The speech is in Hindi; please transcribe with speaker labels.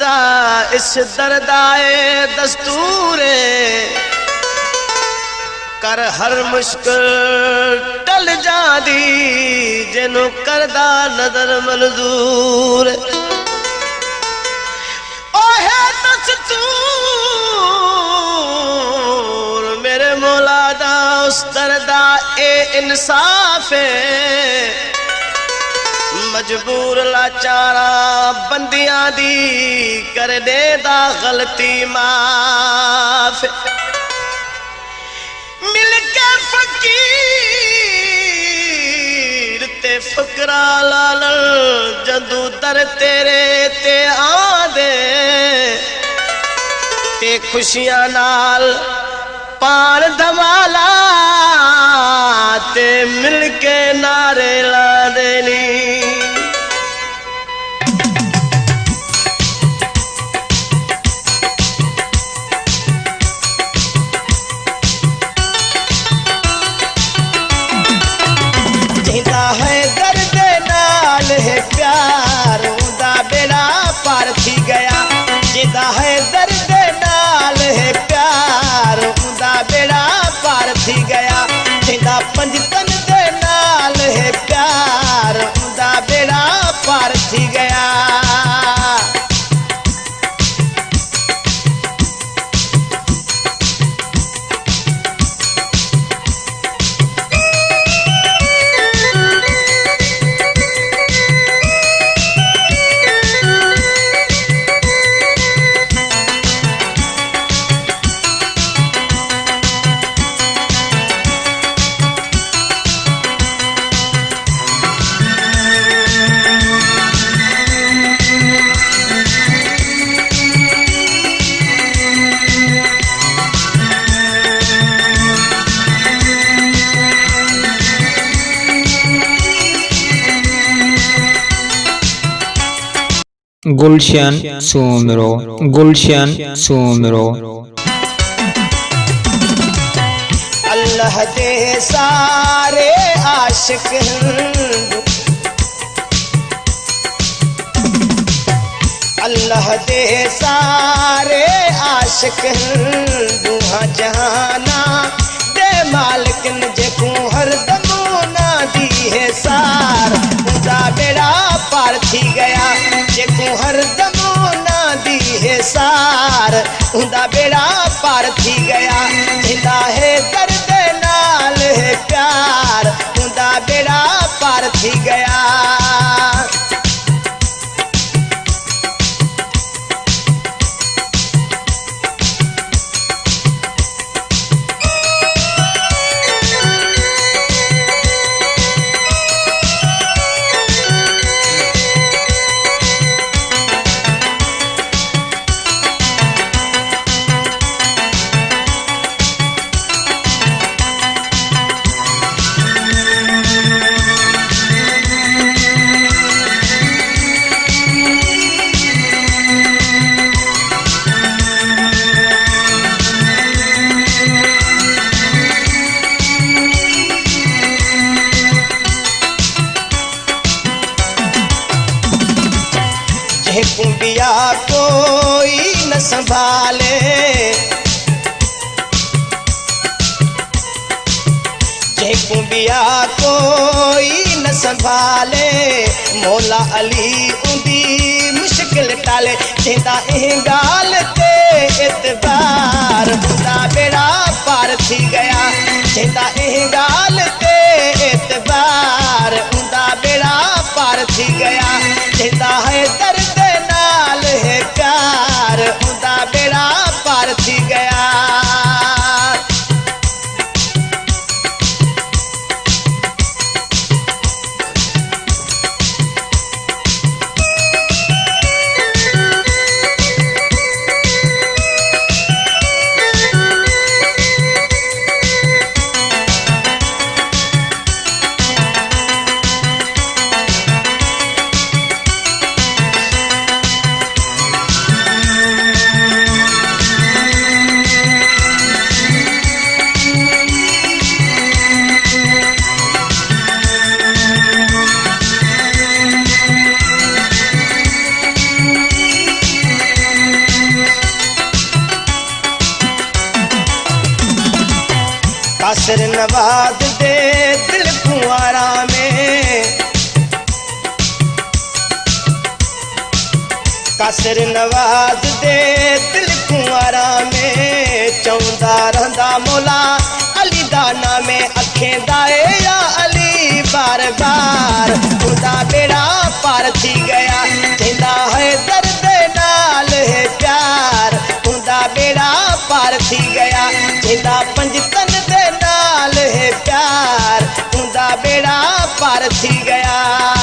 Speaker 1: दा इस दर्दाए दस्तूरे कर हर मुश्किल टल जादी जिन्हों करदा नजर मंजूर ओहे दस्तूर मेरे मौला दा उस दर्दा ए इंसाफ मजबूर लाचारा बंदियां दी कर दे दा गलती माफ मिल के फकीर ते फकरा लाल जदू दर तेरे ते आदे ते खुशियां नाल पान धमाला ते मिल के नारे ला देनी है दर्द नाल है प्यार उदा बेड़ा पार थी गया जिदा है दर्द नाल है प्यार उदा बेड़ा पार थी गया जिदा पंजतन दे नाल है प्यार उदा बेड़ा पार थी गया
Speaker 2: गुलशन सुमरो गुलशन सुमरो
Speaker 1: अल्लाह दे सारे आशिक अल्लाह दे सारे आशिक दुहा जहाना दे मालिक जेको हर दमोना दी है सार उदा बेड़ा पार थी गया जेको हर दमोना दी है सार उदा बेड़ा पार थी गया जिंदा है दर्द नाल है प्यार उदा बेड़ा पार थी गया कुंबिया कोई न संभाले जे कुंबिया कोई न संभाले मौला अली उंदी मुश्किल टाले जिंदा गाल ते एतबार उदा बेड़ा पार थी गया जिंदा गाल ते एतबार उदा बेड़ा पार थी गया जिंदा है दर्द नाल है प्यार उदा बेड़ा पार थी गया कासिर नवाज दे दिल कुंवारा में, कासिर नवाज दे दिल कुंवारा में, चौंदा रहंदा मौला अली दाना में, अखें दाए या अली बार बार, उदा बेड़ा पार थी गया, चेंदा है दर्द नाल है प्यार, उदा बेड़ा पार थी गया, चेंदा पंजतन दे नाल है प्यार, उदा बेड़ा पार थी गया।